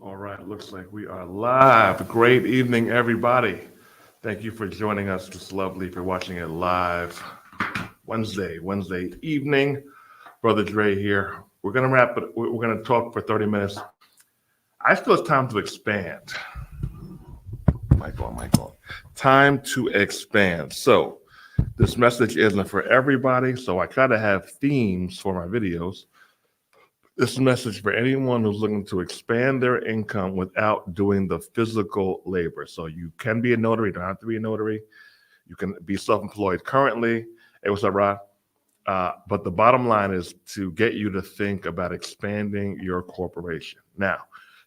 All right, looks like we are live. Great evening, everybody. Thank you for joining us. It's lovely for watching it live Wednesday evening. Brother Dre here. We're gonna wrap it. We're gonna talk for 30 minutes. I feel it's time to expand. Mic on. Time to expand. So this message isn't for everybody. So I try to have themes for my videos. This message for anyone who's looking to expand their income without doing the physical labor. So you can be a notary, you don't have to be a notary. You can be self-employed currently. Hey, what's up, Rod? But the bottom line is to get you to think about expanding your corporation. Now,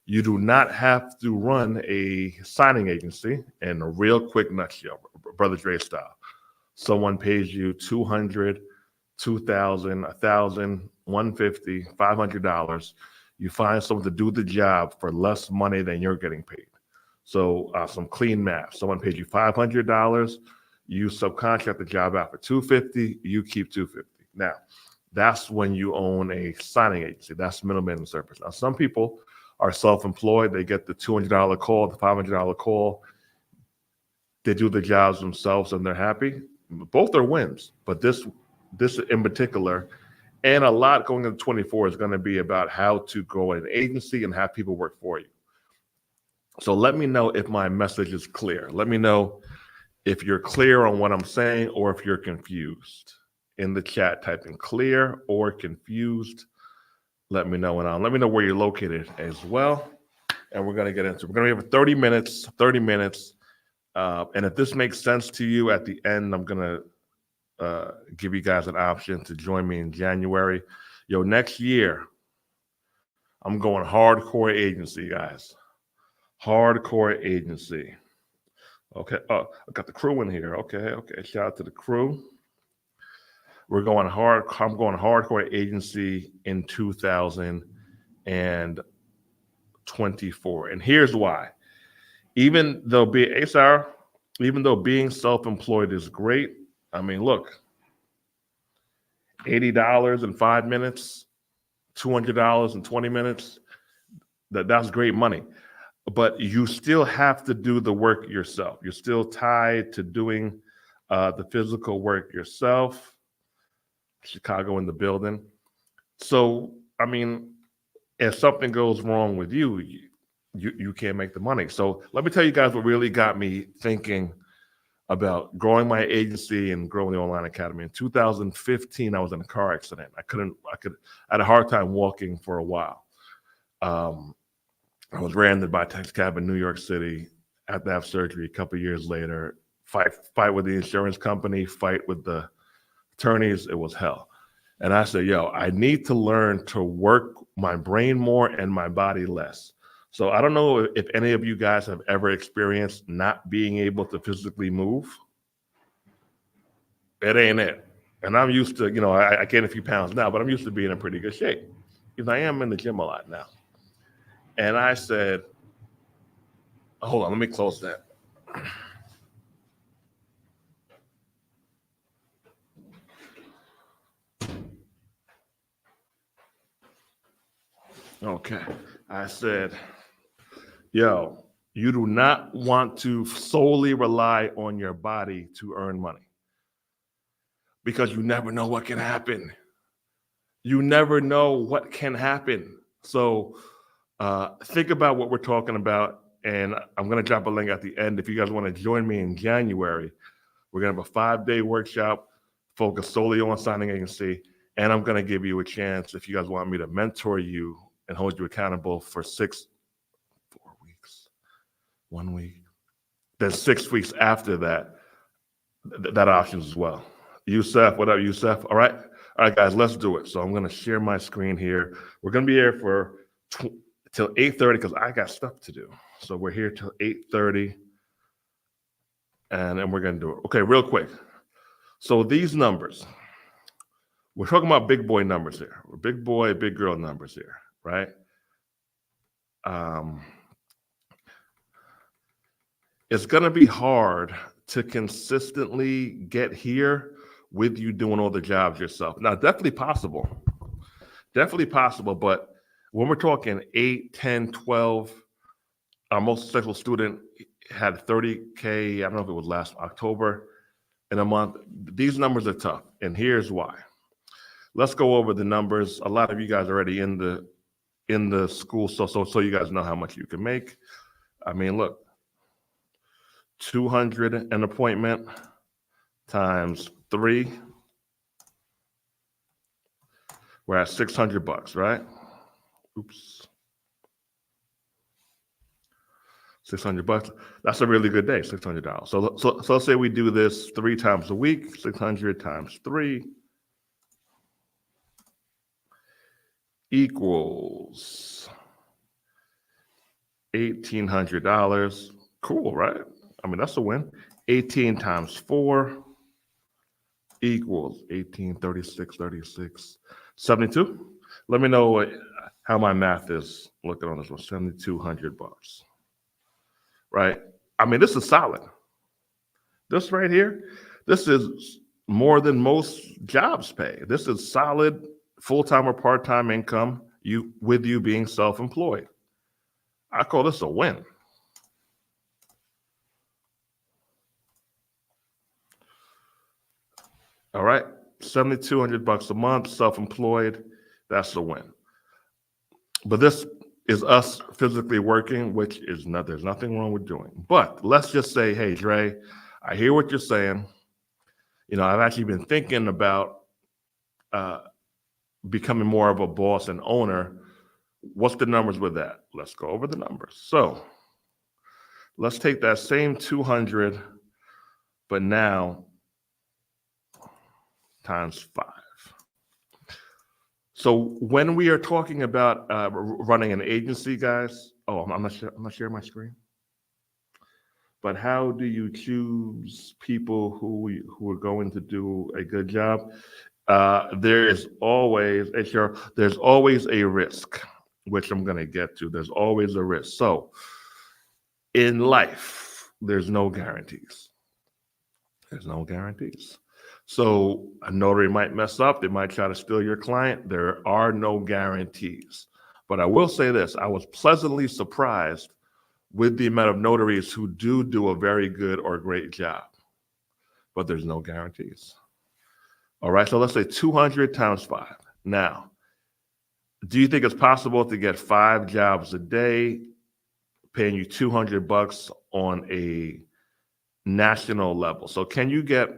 you do not have to run a signing agency. In a real quick nutshell, Brother Dre style. Someone pays you $200, $2,000, $1,000, $150, $500. You find someone to do the job for less money than you're getting paid. So some clean math. Someone pays you $500. You subcontract the job out for $250. You keep $250. Now, that's when you own a signing agency. That's middleman service. Now, some people are self-employed. They get the $200 call, the $500 call. They do the jobs themselves and they're happy. Both are wins, but this in particular, and a lot going into 24 is going to be about how to grow an agency and have people work for you. So let me know if my message is clear. Let me know if you're clear on what I'm saying or if you're confused. In the chat, type in clear or confused. Let me know, and let me know where you're located as well. And we're going to get into it. We're going to have 30 minutes. And if this makes sense to you at the end, I'm going to give you guys an option to join me in January. Next year, I'm going hardcore agency, guys. Hardcore agency. Okay. Oh, I got the crew in here. Okay. Shout out to the crew. I'm going hardcore agency in 2024. And here's why. Even though being self-employed is great, I mean, look, $80 in 5 minutes, $200 in 20 minutes, that's great money. But you still have to do the work yourself. You're still tied to doing the physical work yourself. Chicago in the building. So, I mean, if something goes wrong with you can't make the money. So let me tell you guys what really got me thinking about growing my agency and growing the online academy. In 2015, I was in a car accident. I had a hard time walking for a while. I was rear-ended by a taxi cab in New York City. I had to have surgery a couple of years later. Fight with the insurance company, fight with the attorneys. It was hell. And I said, I need to learn to work my brain more and my body less. So I don't know if any of you guys have ever experienced not being able to physically move. It ain't it. And I'm used to, I gained a few pounds now, but I'm used to being in pretty good shape because I am in the gym a lot now. And I said, hold on, let me close that. Okay. I said, you do not want to solely rely on your body to earn money because you never know what can happen. You never know what can happen. So think about what we're talking about, and I'm going to drop a link at the end. If you guys want to join me in January, we're going to have a 5-day workshop focused solely on signing agency, and I'm going to give you a chance if you guys want me to mentor you and hold you accountable for 4 weeks, 1 week, then 6 weeks after that option as well. Yusef, what up, Yusef? All right, guys, let's do it. So I'm going to share my screen here. We're going to be here for till 8:30 because I got stuff to do. So we're here till 8:30, and then we're going to do it. Okay, real quick. So these numbers, we're talking about big boy numbers here. We're big boy, big girl numbers here, right? It's going to be hard to consistently get here with you doing all the jobs yourself. Now, definitely possible, but when we're talking 8, 10, 12, our most successful student had 30K. I don't know if it was last October in a month. These numbers are tough, and here's why. Let's go over the numbers. A lot of you guys are already in the school, so you guys know how much you can make. I mean, look, 200 an appointment times 3. We're at $600, right? Oops. $600. That's a really good day, $600. So let's say we do this 3 times a week, 600 times 3 equals $1,800. Cool, right? I mean, that's a win. 18 times 4 equals 18, 36, 36, 72. Let me know how my math is looking on this one. $7,200, right? I mean, this is solid. This right here, this is more than most jobs pay. This is solid full-time or part-time income with you being self-employed. I call this a win. All right, $7,200 a month, self-employed, that's a win. But this is us physically working, which is not, there's nothing wrong with doing. But let's just say, hey, Dre, I hear what you're saying. You know, I've actually been thinking about becoming more of a boss and owner. What's the numbers with that? Let's go over the numbers. So let's take that same 200, but now times 5. So when we are talking about running an agency, guys, I'm not sharing my screen. But how do you choose people who are going to do a good job? There's always a risk, which I'm going to get to. There's always a risk. So in life, there's no guarantees. There's no guarantees. So a notary might mess up. They might try to steal your client. There are no guarantees. But I will say this. I was pleasantly surprised with the amount of notaries who do a very good or great job. But there's no guarantees. All right, so let's say 200 times 5. Now, do you think it's possible to get 5 jobs a day, paying you $200 on a national level? So can you get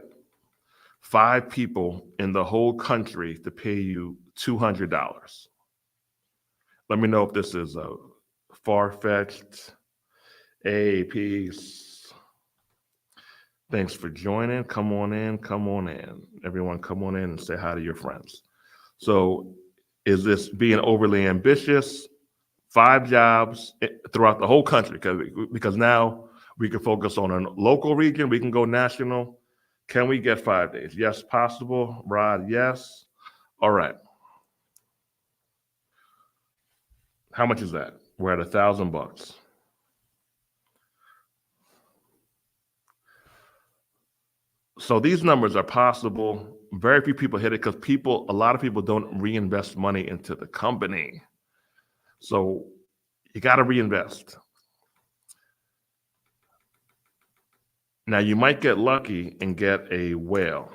5 people in the whole country to pay you $200? Let me know if this is a far-fetched. Hey, peace. Thanks for joining. Come on in. Everyone come on in and say hi to your friends. So is this being overly ambitious? 5 jobs throughout the whole country, because now we can focus on a local region. We can go national. Can we get 5 days? Yes, possible. Rod, yes. All right. How much is that? We're at $1,000. So these numbers are possible. Very few people hit it because a lot of people don't reinvest money into the company. So you got to reinvest. Now you might get lucky and get a whale.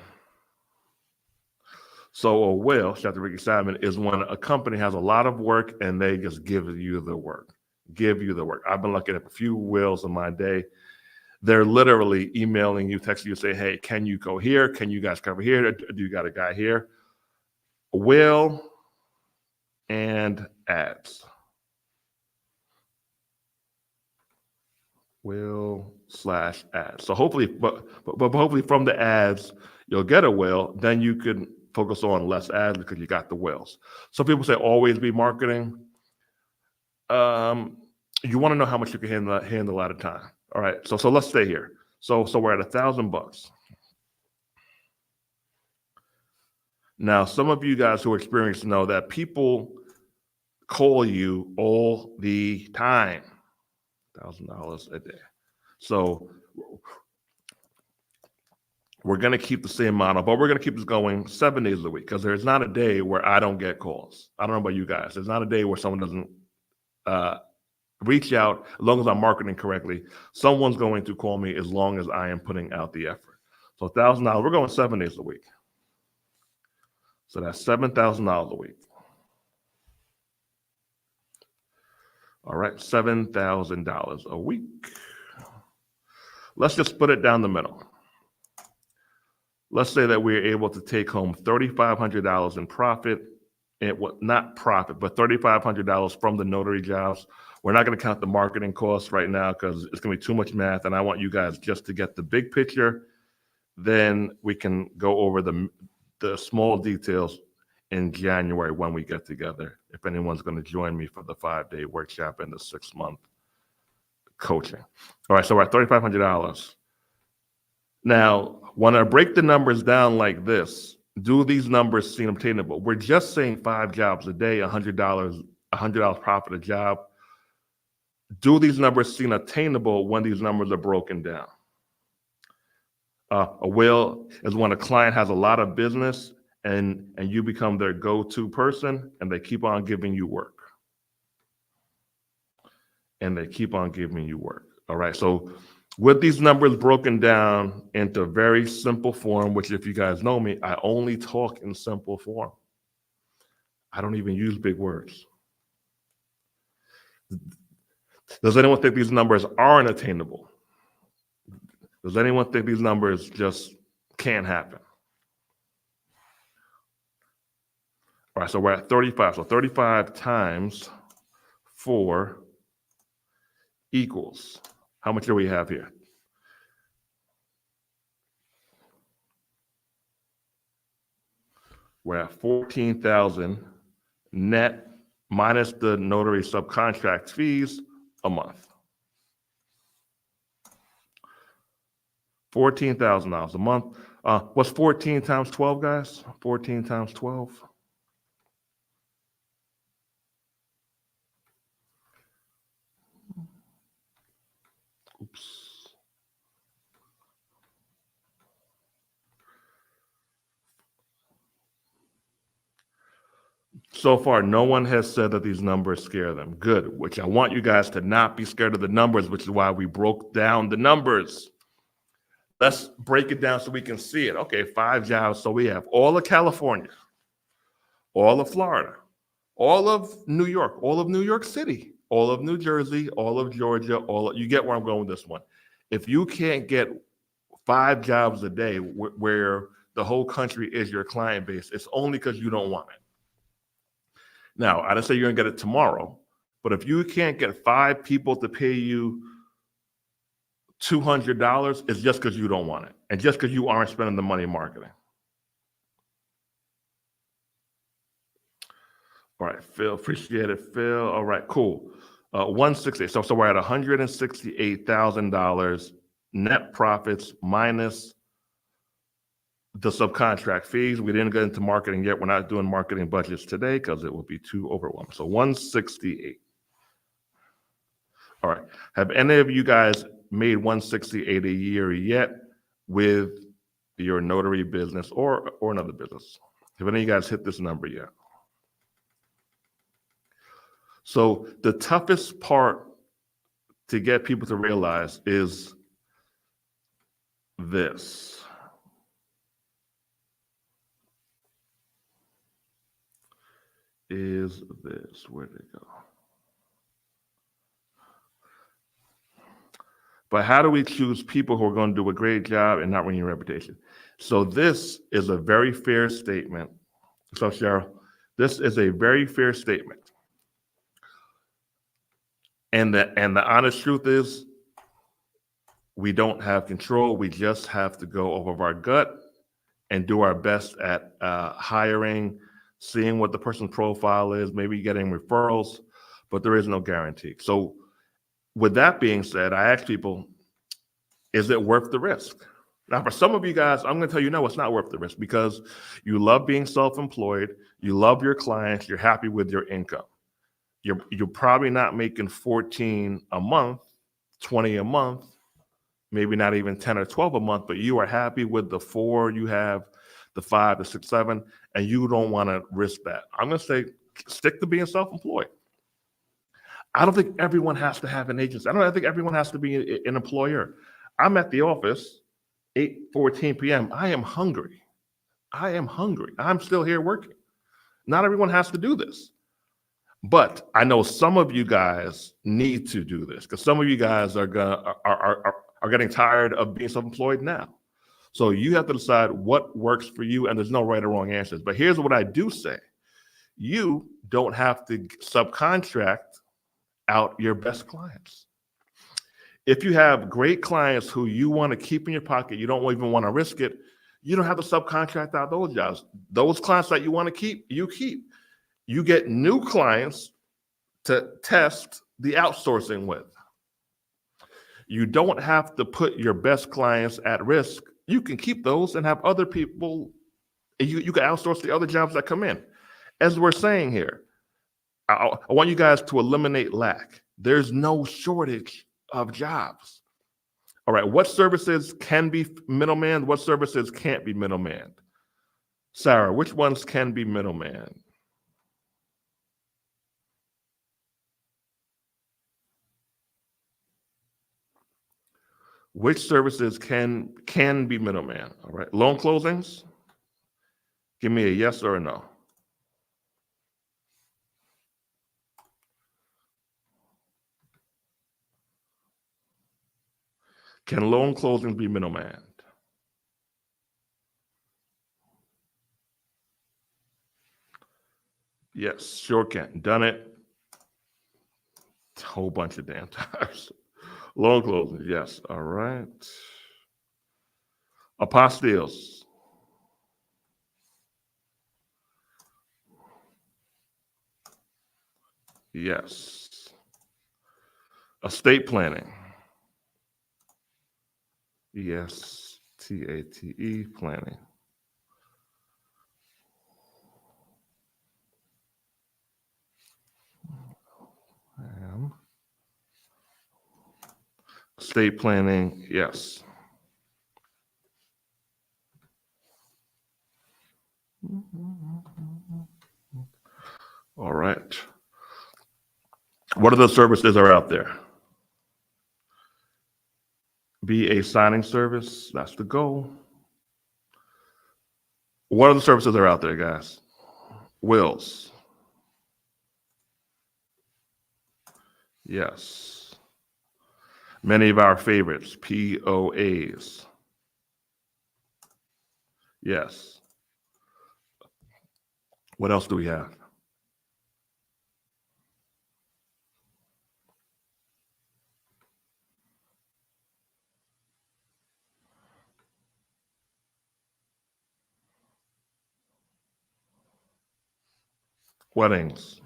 So a whale, shout out to Ricky Simon, is when a company has a lot of work and they just give you the work. I've been lucky at a few whales in my day. They're literally emailing you, texting you, say, hey, can you go here? Can you guys cover here? Do you got a guy here? Will and ads. Will/ads. So hopefully, but hopefully from the ads, you'll get a will. Then you can focus on less ads because you got the wills. So people say always be marketing. You want to know how much you can handle at a time. All right, so let's stay here. So we're at $1,000. Now, some of you guys who are experienced know that people call you all the time. $1,000 a day. So we're going to keep the same model, but we're going to keep this going 7 days a week because there's not a day where I don't get calls. I don't know about you guys. There's not a day where someone doesn't reach out. As long as I'm marketing correctly, someone's going to call me as long as I am putting out the effort. So $1,000, we're going 7 days a week. So that's $7,000 a week. All right, $7,000 a week. Let's just put it down the middle. Let's say that we're able to take home $3,500 in profit, and not profit, but $3,500 from the notary jobs. We're not going to count the marketing costs right now because it's going to be too much math, and I want you guys just to get the big picture. Then we can go over the small details in January when we get together, if anyone's going to join me for the 5-day workshop and the 6-month coaching. All right, so we're at $3,500. Now, when I break the numbers down like this, do these numbers seem obtainable? We're just saying 5 jobs a day, $100 profit a job. Do these numbers seem attainable when these numbers are broken down? A whale is when a client has a lot of business and you become their go-to person, and they keep on giving you work. And they keep on giving you work. All right, so with these numbers broken down into very simple form, which if you guys know me, I only talk in simple form. I don't even use big words. Does anyone think these numbers aren't attainable? Does anyone think these numbers just can't happen? All right, so we're at 35. So 35 times 4 equals, how much do we have here? We're at 14,000 net minus the notary subcontract fees a month. $14,000 a month. What's 14 times 12, guys? 14 times 12. Oops. So far, no one has said that these numbers scare them. Good, which I want you guys to not be scared of the numbers, which is why we broke down the numbers. Let's break it down so we can see it. Okay, 5 jobs. So we have all of California, all of Florida, all of New York, all of New York City, all of New Jersey, all of Georgia, you get where I'm going with this one. If you can't get 5 jobs a day where the whole country is your client base, it's only because you don't want it. Now, I didn't say you're going to get it tomorrow, but if you can't get 5 people to pay you $200, it's just because you don't want it, and just because you aren't spending the money marketing. All right, Phil, appreciate it, Phil. All right, cool. 168. So we're at $168,000 net profits minus the subcontract fees. We didn't get into marketing yet. We're not doing marketing budgets today because it will be too overwhelming. So 168. All right. Have any of you guys made 168 a year yet with your notary business or another business? Have any of you guys hit this number yet? So the toughest part to get people to realize is this. Where'd it go? But how do we choose people who are going to do a great job and not ruin your reputation? So this is a very fair statement. So Cheryl, this is a very fair statement. And the honest truth is, we don't have control. We just have to go off of our gut and do our best at hiring, seeing what the person's profile is, maybe getting referrals, but there is no guarantee. So with that being said, I ask people, is it worth the risk? Now, for some of you guys, I'm going to tell you, no, it's not worth the risk because you love being self-employed, you love your clients, you're happy with your income. You're probably not making 14 a month, 20 a month, maybe not even 10 or 12 a month, but you are happy with the 4 you have, the 5, the 6, 7, and you don't want to risk that. I'm going to say stick to being self-employed. I don't think everyone has to have an agency. I don't think everyone has to be an employer. I'm at the office, 8:14 p.m. I am hungry. I am hungry. I'm still here working. Not everyone has to do this. But I know some of you guys need to do this because some of you guys are getting tired of being self-employed now. So you have to decide what works for you, and there's no right or wrong answers. But here's what I do say. You don't have to subcontract out your best clients. If you have great clients who you want to keep in your pocket, you don't even want to risk it, you don't have to subcontract out those jobs. Those clients that you want to keep, you keep. You get new clients to test the outsourcing with. You don't have to put your best clients at risk. You can keep those and have other people, you can outsource the other jobs that come in. As we're saying here, I want you guys to eliminate lack. There's no shortage of jobs. All right, what services can be middleman? What services can't be middleman? Sarah, which ones can be middleman? Which services can be middleman? All right, loan closings? Give me a yes or a no. Can loan closings be middleman? Yes, sure can. Done it a whole bunch of damn times. Loan closings, yes. All right. Apostilles. Yes. Estate planning. Yes. TATE planning. Estate planning, yes. All right. What other services are out there? Be a signing service. That's the goal. What other services are out there, guys? Wills. Yes. Many of our favorites, POAs. Yes. What else do we have? Weddings.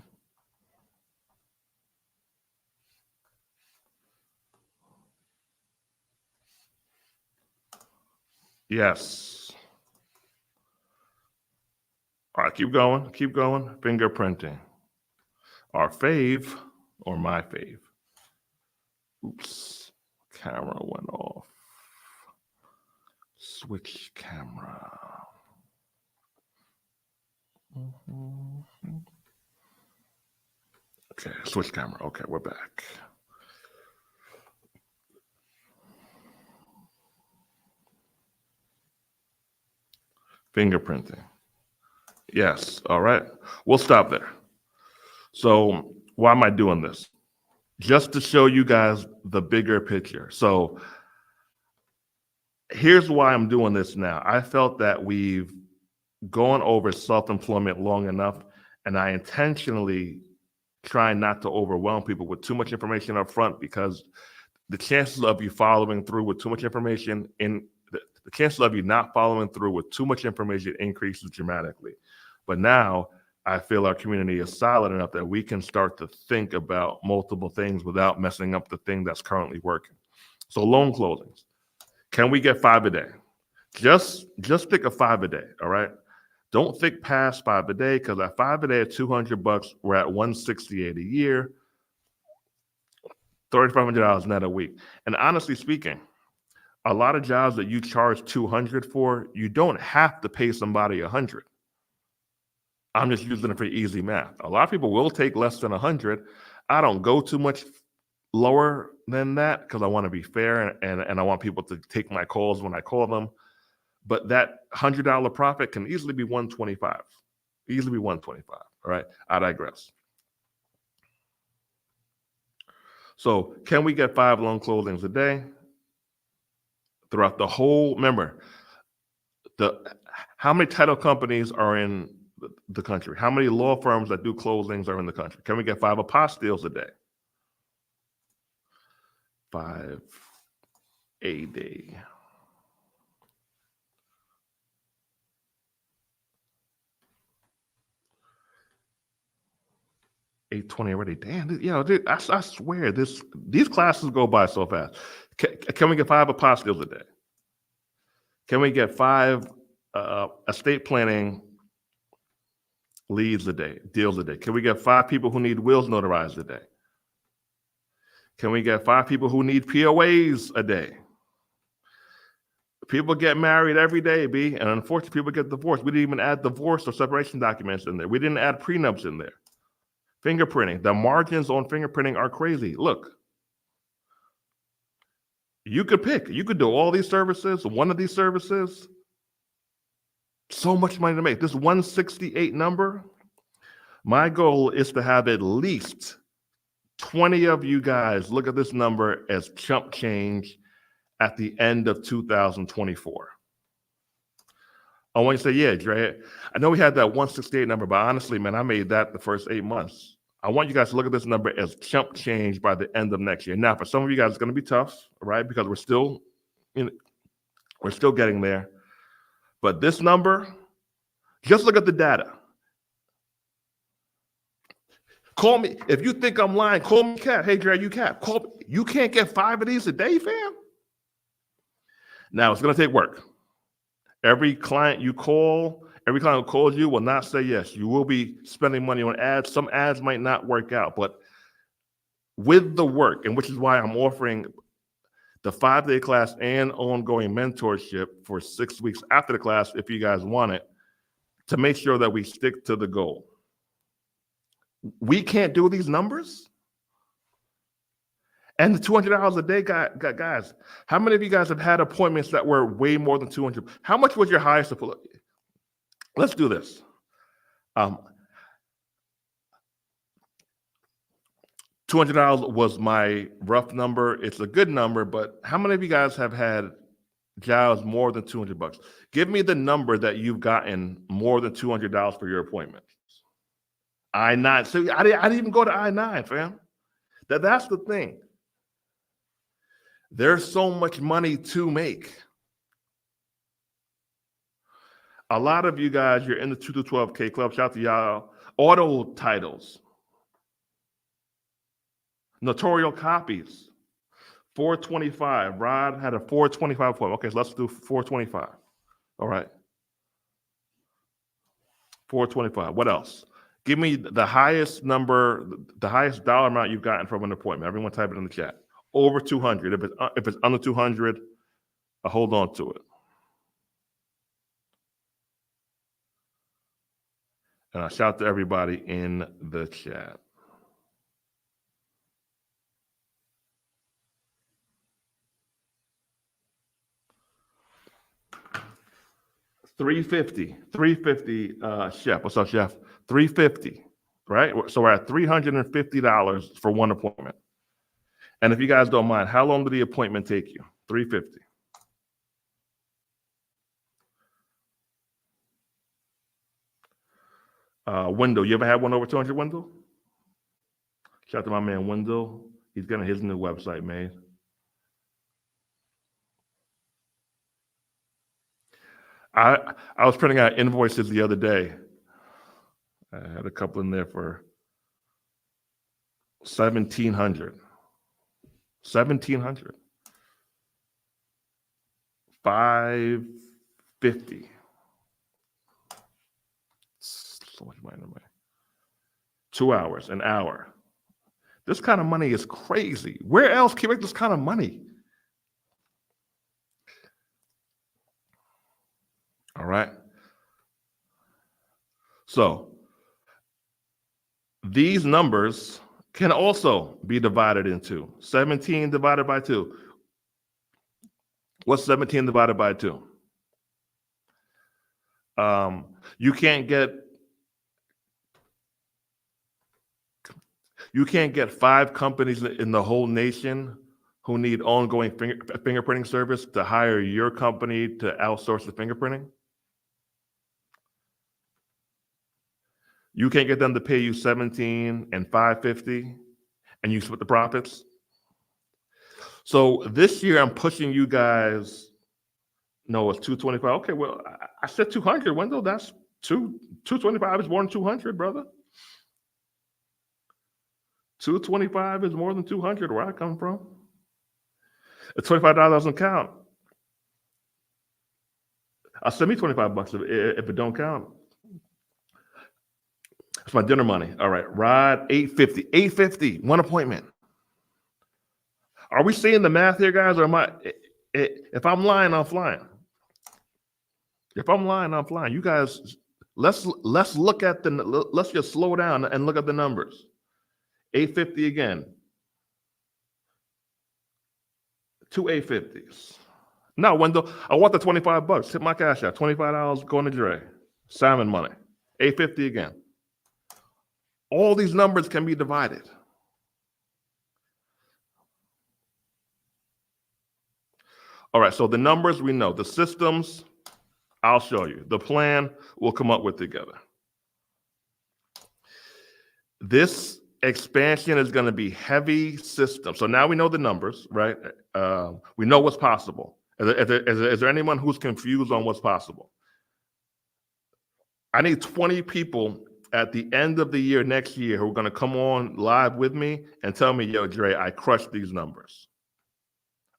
Yes. All right, keep going, keep going. Fingerprinting. Our fave, or my fave. Oops, camera went off. Switch camera. Okay, switch camera. Okay, we're back. Fingerprinting. Yes, all right. We'll stop there. So why am I doing this? Just to show you guys the bigger picture. So here's why I'm doing this now. I felt that we've gone over self-employment long enough, and I intentionally try not to overwhelm people with too much information up front, because the chances of you following through with too much information the chances of you not following through with too much information increases dramatically. But now I feel our community is solid enough that we can start to think about multiple things without messing up the thing that's currently working. So loan closings. Can we get 5 a day? Just pick a 5 a day, all right? Don't think past 5 a day, because at 5 a day at $200, we're at $168 a year, $3,500 net a week. And honestly speaking, a lot of jobs that you charge $200 for, you don't have to pay somebody $100. I'm just using it for easy math. A lot of people will take less than $100. I don't go too much lower than that because I want to be fair and I want people to take my calls when I call them. But that $100 profit can easily be 125. Easily be 125. All right. I digress. So can we get 5 loan closings a day throughout the whole? Remember, how many title companies are in the country? How many law firms that do closings are in the country? Can we get 5 apostilles a day? 5 a day. $820 already. Damn, dude, I swear these classes go by so fast. Can we get 5 apostilles a day? Can we get 5 estate planning leads a day, deals a day? Can we get 5 people who need wills notarized a day? Can we get 5 people who need POAs a day? People get married every day, B, and unfortunately, people get divorced. We didn't even add divorce or separation documents in there. We didn't add prenups in there. Fingerprinting. The margins on fingerprinting are crazy. Look, you could pick. You could do all these services, one of these services. So much money to make. This 168 number, my goal is to have at least 20 of you guys look at this number as chump change at the end of 2024. I want you to say, yeah, Dre, I know we had that 168 number, but honestly, man, I made that the first 8 months. I want you guys to look at this number as chump change by the end of next year. Now, for some of you guys, it's going to be tough, right? Because we're still getting there. But this number, just look at the data. Call me. If you think I'm lying, call me Cap. Hey, Dre, you Cap. Call me. You can't get 5 of these a day, fam? Now, it's going to take work. Every client you call, every client who calls you will not say yes. You will be spending money on ads. Some ads might not work out, but with the work, and which is why I'm offering the 5-day class and ongoing mentorship for 6 weeks after the class, if you guys want it, to make sure that we stick to the goal. We can't do these numbers. And the $200 a day, guys, how many of you guys have had appointments that were way more than 200? How much was your highest appointment? Let's do this. $200 was my rough number. It's a good number, but how many of you guys have had jobs more than $200? Give me the number that you've gotten more than $200 for your appointment. I-9. So I didn't even go to I-9, fam. That's the thing. There's so much money to make. A lot of you guys, you're in the 2 to 12K club. Shout out to y'all. Auto titles. Notarial copies. 425. Rod had a 425 appointment. Okay, so let's do 425. All right. 425. What else? Give me the highest number, the highest dollar amount you've gotten from an appointment. Everyone type it in the chat. Over 200. If it's under 200, hold on to it. And I shout to everybody in the chat. $350, Chef. What's up, Chef? $350, right? So we're at $350 for one appointment. And if you guys don't mind, how long did the appointment take you? $350. Wendell, you ever had one over 200, Wendell? Shout out to my man Wendell. He's getting his new website made. I was printing out invoices the other day. I had a couple in there for $1,700. $1,700. $550. So much money. 2 hours, an hour. This kind of money is crazy. Where else can you make this kind of money? All right. So these numbers, can also be divided into 17 divided by 2. What's 17 divided by 2? You can't get 5 companies in the whole nation who need ongoing fingerprinting service to hire your company to outsource the fingerprinting. You can't get them to pay you 17 and $550 and you split the profits. So this year I'm pushing you guys. No, it's 225. Okay, well, I said 200, Wendell. That's 225 is more than 200, brother. 225 is more than 200 where I come from. It's $25 doesn't count. I'll send me $25 if it don't count. It's my dinner money. All right, Rod, $850. $850, one appointment. Are we seeing the math here, guys? Or am I? If I'm lying, I'm flying. If I'm lying, I'm flying. You guys, let's look at let's just slow down and look at the numbers. 850 again. 2 850s. No, Wendell, I want the $25. Hit my cash out. $25 going to Dre. Salmon money. 850 again. All these numbers can be divided. All right, so the numbers we know. The systems, I'll show you. The plan we'll come up with together. This expansion is going to be heavy system. So now we know the numbers, right? We know what's possible. Is there anyone who's confused on what's possible? I need 20 people at the end of the year next year who are going to come on live with me and tell me, yo, Dre, I crushed these numbers.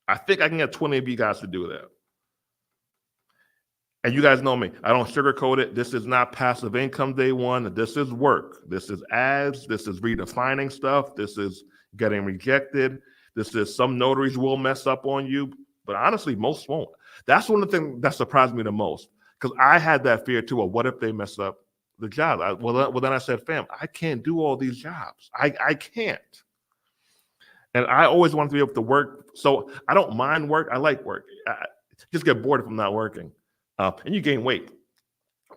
I think I can get 20 of you guys to do that. And you guys know me. I don't sugarcoat it. This is not passive income day one. This is work. This is ads. This is redefining stuff. This is getting rejected. This is some notaries will mess up on you. But honestly, most won't. That's one of the things that surprised me the most. Because I had that fear too of what if they mess up the job? Well, then I said, fam, I can't do all these jobs. I can't. And I always wanted to be able to work. So I don't mind work. I like work. I just get bored if I'm not working. And you gain weight.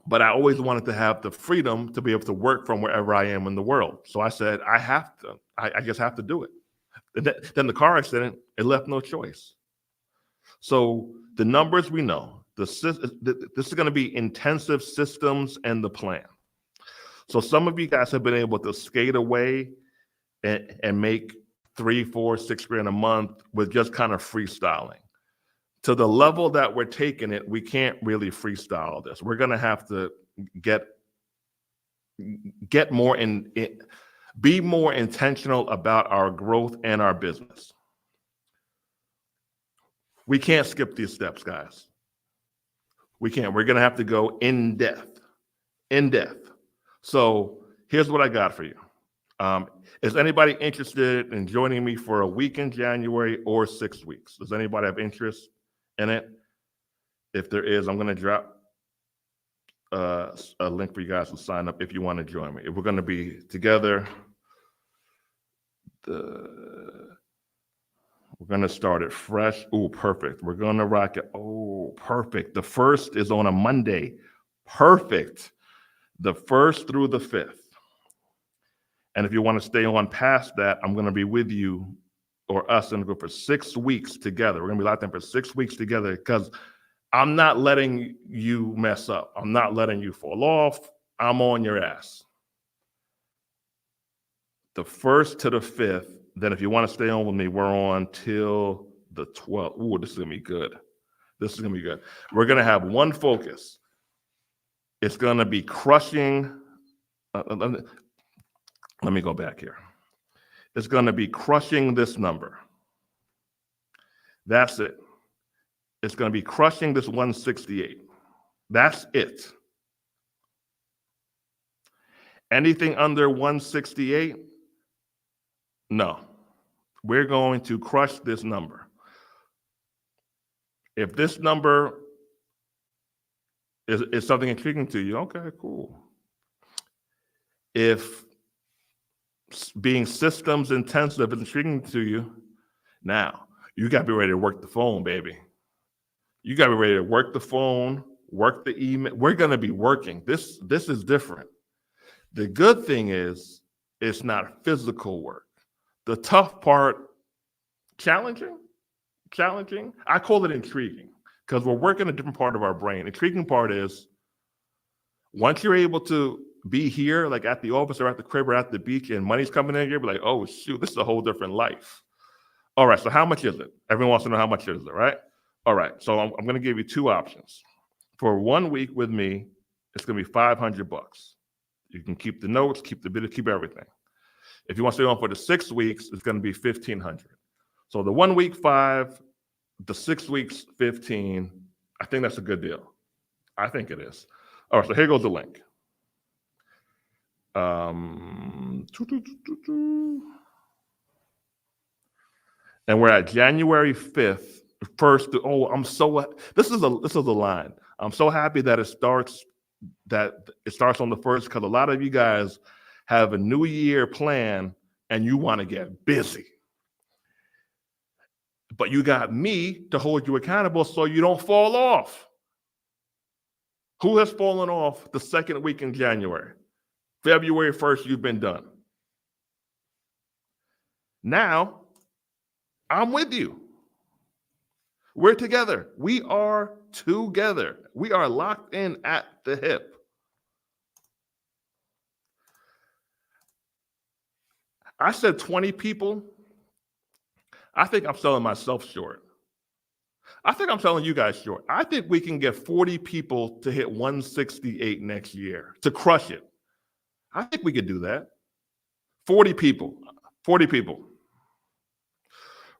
But I always wanted to have the freedom to be able to work from wherever I am in the world. So I said, I just have to do it. Then the car accident, it left no choice. So the numbers we know, this is going to be intensive systems and the plan. So some of you guys have been able to skate away and make $3, $4, $6 a month with just kind of freestyling. To the level that we're taking it, we can't really freestyle this. We're going to have to get more be more intentional about our growth and our business. We can't skip these steps, guys. We can't. We're going to have to go in depth. So here's what I got for you. Is anybody interested in joining me for a week in January or 6 weeks? Does anybody have interest in it? If there is, I'm going to drop a link for you guys to sign up if you want to join me. If we're going to be together, we're going to start it fresh. Oh, perfect. We're going to rock it. Oh, perfect. The 1st is on a Monday. Perfect. The 1st through the 5th. And if you want to stay on past that, I'm going to be with you or us in the group for 6 weeks together. We're going to be locked in for 6 weeks together because I'm not letting you mess up. I'm not letting you fall off. I'm on your ass. The 1st to the 5th. Then if you want to stay on with me, we're on till the 12th. Ooh, this is going to be good. We're going to have one focus. It's going to be crushing. Let me go back here. It's going to be crushing this number. That's it. It's going to be crushing this 168. That's it. Anything under 168? No. We're going to crush this number. If this number is something intriguing to you, okay, cool. If being systems intensive is intriguing to you, now you got to be ready to work the phone, baby. You got to be ready to work the phone, work the email. We're going to be working. This is different. The good thing is it's not physical work. The tough part, challenging. I call it intriguing because we're working a different part of our brain. Intriguing part is once you're able to be here, like at the office or at the crib or at the beach, and money's coming in, you're like, oh shoot, this is a whole different life. All right, so how much is it? Everyone wants to know how much is it, right? All right, so I'm going to give you two options. For 1 week with me, it's going to be $500. You can keep the notes, keep the video, keep everything. If you want to stay on for the 6 weeks, it's going to be $1,500. So the 1 week, 5, the 6 weeks, 15. I think that's a good deal. I think it is. All right, so here goes the link. And we're at January 5th. First, this is a line. I'm so happy that it starts on the first, because a lot of you guys have a new year plan and you want to get busy. But you got me to hold you accountable so you don't fall off. Who has fallen off the second week in January? February 1st, you've been done. Now, I'm with you. We're together. We are together. We are locked in at the hip. I said 20 people. I think I'm selling myself short. I think I'm selling you guys short. I think we can get 40 people to hit 168 next year, to crush it. I think we could do that. 40 people. 40 people.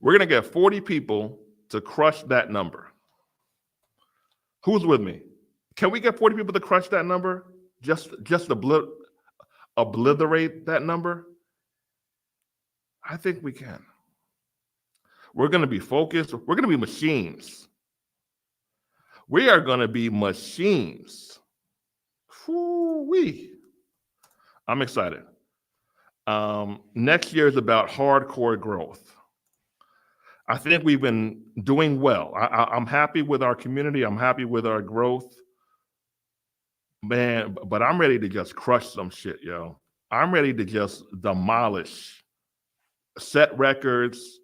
We're going to get 40 people to crush that number. Who's with me? Can we get 40 people to crush that number? Just obliterate that number? I think we can. We're going to be focused. We're going to be machines. We are going to be machines. Woo-wee. I'm excited. Next year is about hardcore growth. I think we've been doing well. I'm happy with our community. I'm happy with our growth. Man, but I'm ready to just crush some shit, yo. I'm ready to just demolish, set records,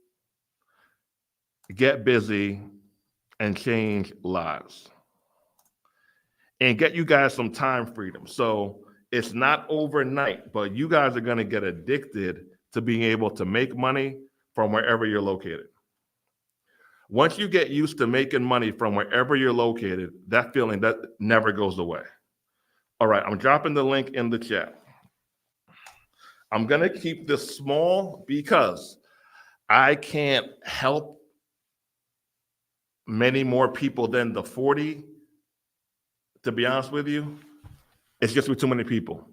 get busy, and change lives. And get you guys some time freedom. So it's not overnight, but you guys are going to get addicted to being able to make money from wherever you're located. Once you get used to making money from wherever you're located, that feeling, that never goes away. All right, I'm dropping the link in the chat. I'm going to keep this small because I can't help many more people than the 40, to be honest with you. It's just with too many people.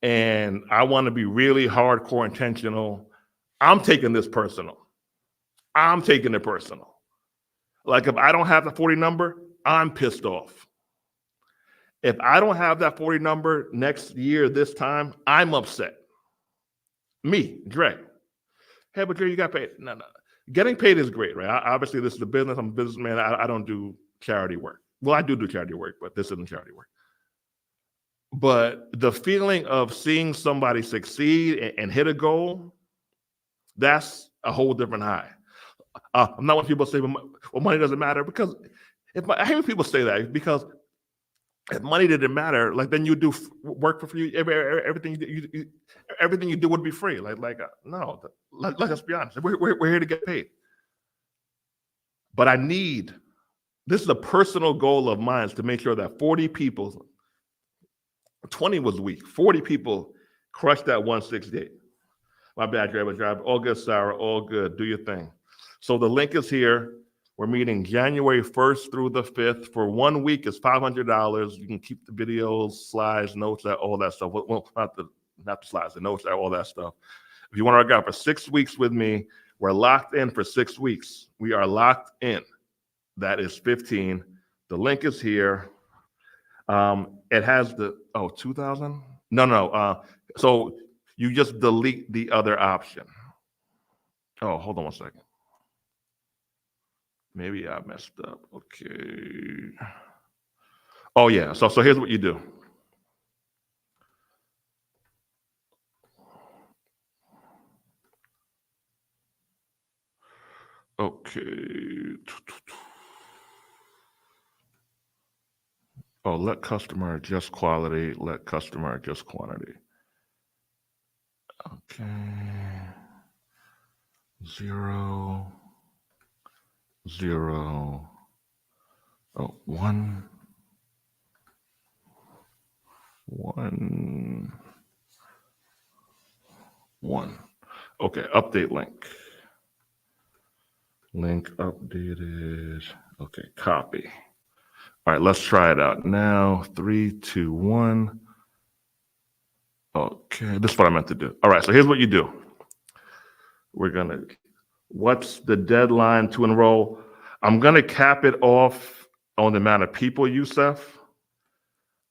And I want to be really hardcore intentional. I'm taking this personal. I'm taking it personal. Like if I don't have the 40 number, I'm pissed off. If I don't have that 40 number next year, this time, I'm upset. Me, Dre. Hey, but Dre, you got paid. No. Getting paid is great, right? Obviously, this is a business. I'm a businessman. I don't do charity work. Well, I do charity work, but this isn't charity work. But the feeling of seeing somebody succeed and hit a goal, that's a whole different high. I'm not when people say, well, money doesn't matter, because I hate when people say that, because if money didn't matter, like then you do work for free. Everything you do would be free. No. Let's be honest. We're here to get paid. But this is a personal goal of mine, is to make sure that 40 people, 20 was weak, 40 people crushed that 168. My bad, driver. All good, Sarah. All good. Do your thing. So the link is here. We're meeting January 1st through the 5th. For 1 week, it's $500. You can keep the videos, slides, notes, all that stuff. Well, not the slides, the notes, all that stuff. If you want to work out for 6 weeks with me, we're locked in for 6 weeks. We are locked in. That is 15. The link is here. It has 2,000? No. So you just delete the other option. Oh, hold on one second. Maybe I messed up. Okay. Oh yeah. So here's what you do. Okay. Oh, let customer adjust quality. Let customer adjust quantity. Okay. 0, 0. Oh, 1, 1, 1. Okay, update link. Link updated. Okay, copy. All right, let's try it out now. 3, 2, 1. Okay, this is what I meant to do. All right, so here's what you do. What's the deadline to enroll? I'm gonna cap it off on the amount of people, Youssef.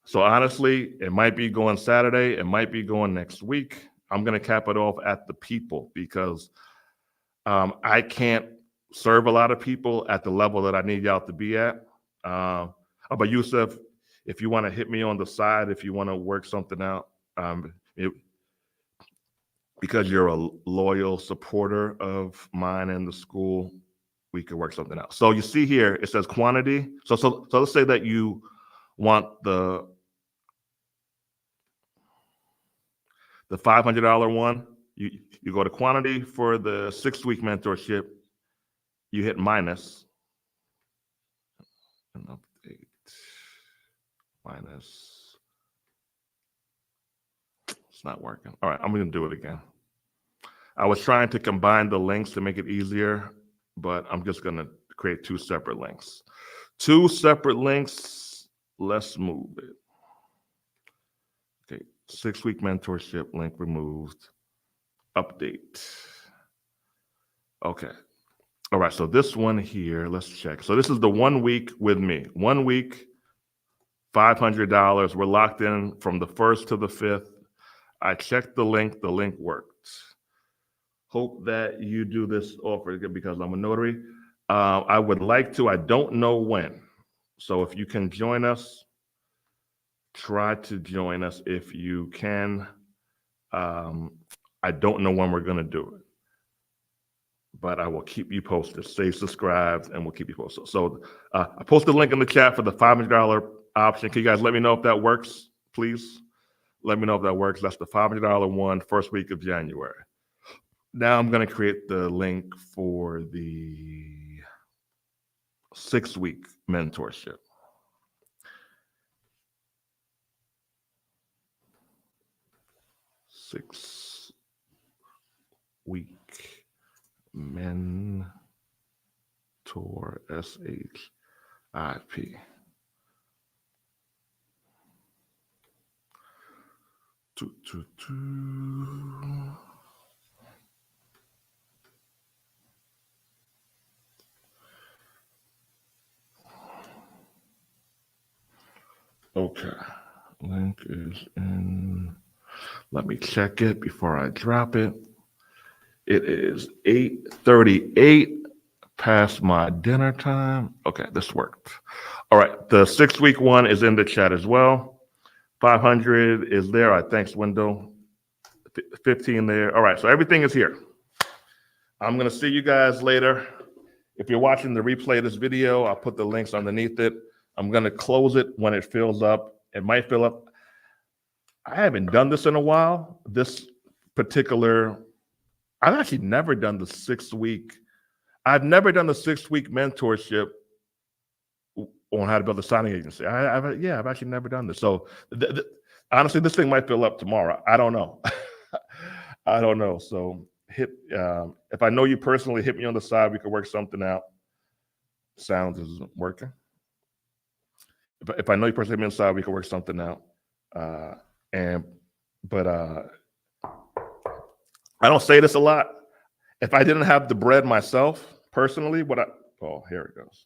So honestly, it might be going Saturday, it might be going next week. I'm gonna cap it off at the people because I can't serve a lot of people at the level that I need y'all to be at. But Youssef, if you want to hit me on the side, if you want to work something out, because you're a loyal supporter of mine and the school, we could work something out. So you see here, it says quantity. So let's say that you want the $500 one. You go to quantity for the 6-week mentorship. You hit minus. An update. Minus. It's not working. All right, I'm going to do it again. I was trying to combine the links to make it easier, but I'm just going to create 2 separate links. 2 separate links. Let's move it. Okay, 6-week mentorship link removed. Update. Okay. All right, so this one here, let's check. So this is the 1 week with me. 1 week, $500. We're locked in from the 1st to the 5th. I checked the link worked. Hope that you do this offer because I'm a notary. I would like to, I don't know when. So if you can join us, try to join us if you can. I don't know when we're going to do it, but I will keep you posted. Stay subscribed and we'll keep you posted. So I posted a link in the chat for the $500 option. Can you guys let me know if that works, please? Let me know if that works. That's the $500 one, 1st week of January. Now I'm going to create the link for the 6-week mentorship. Six-week mentor SHIP. Okay, link is in. Let me check it before I drop it. It is 8:38 past my dinner time. Okay, this worked. All right, the 6-week one is in the chat as well. 500 is there. All right, thanks, Window. 15 there. All right, so everything is here. I'm going to see you guys later. If you're watching the replay of this video, I'll put the links underneath it. I'm going to close it when it fills up. It might fill up. I haven't done this in a while. This particular, I've actually never done the 6-week. I've never done the 6-week mentorship on how to build a signing agency. I've actually never done this. So honestly, this thing might fill up tomorrow. I don't know. I don't know. So if I know you personally, hit me on the side. We could work something out. Sounds isn't working. If I know you personally, hit me on the side. We could work something out. But I don't say this a lot. If I didn't have the bread myself personally, here it goes.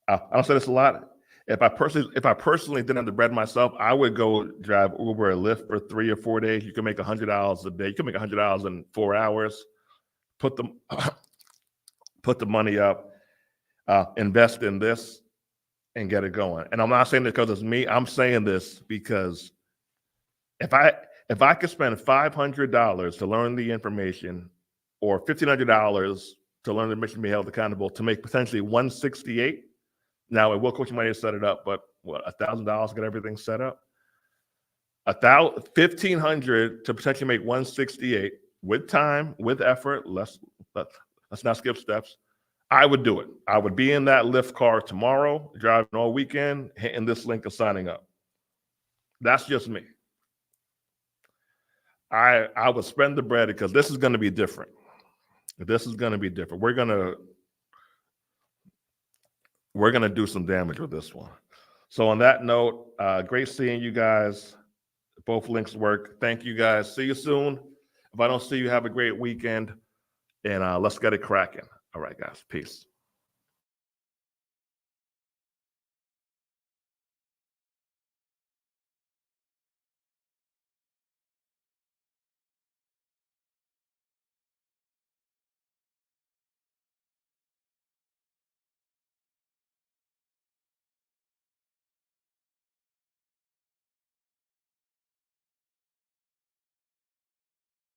I don't say this a lot. If I personally didn't have the bread myself, I would go drive Uber or Lyft for 3 or 4 days. You can make $100 a day. You can make $100 in 4 hours. Put the money up, invest in this, and get it going. And I'm not saying this because it's me. I'm saying this because if I could spend $500 to learn the information, or $1,500 to learn the information, be held accountable, to make potentially $168. Now it will cost you money to set it up, but what, $1,000 to get everything set up? $1,500 to potentially make $168 with time, with effort. Let's not skip steps. I would do it. I would be in that Lyft car tomorrow, driving all weekend, hitting this link and signing up. That's just me. I would spend the bread because this is going to be different. This is going to be different. We're gonna do some damage with this one. So on that note, great seeing you guys. Both links work. Thank you guys. See you soon. If I don't see you, have a great weekend, and let's get it cracking. All right, guys. Peace.